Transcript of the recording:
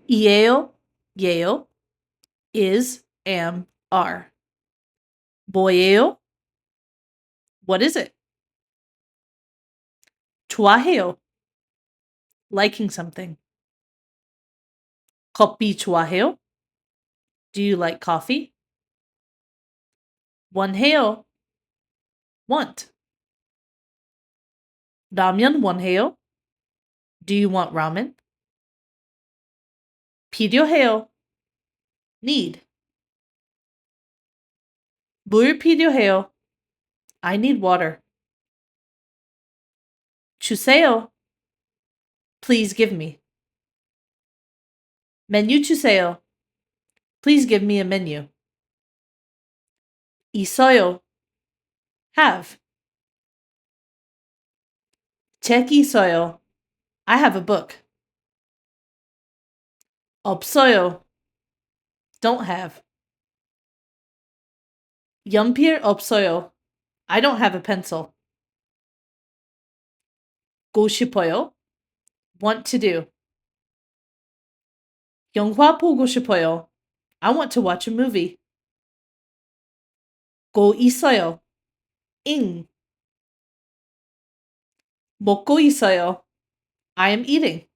이에요, 예요, is, am, are. 뭐예요? What is it? 좋아해요. Liking something. 커피 좋아해요? Do you like coffee? 원해요. Want. 라면 원해요? Do you want ramen? 필요해요. Need. 물 필요해요. I need water. 주세요. Please give me. 메뉴 주세요. Please give me a menu. 있어요. Have. 책 있어요. I have a book. 없어요. Don't have. 연필 없어요. I don't have a pencil. 고 싶어요. Want to do. 영화 보고 싶어요. I want to watch a movie. 고 있어요. ing. 먹고 있어요. I am eating.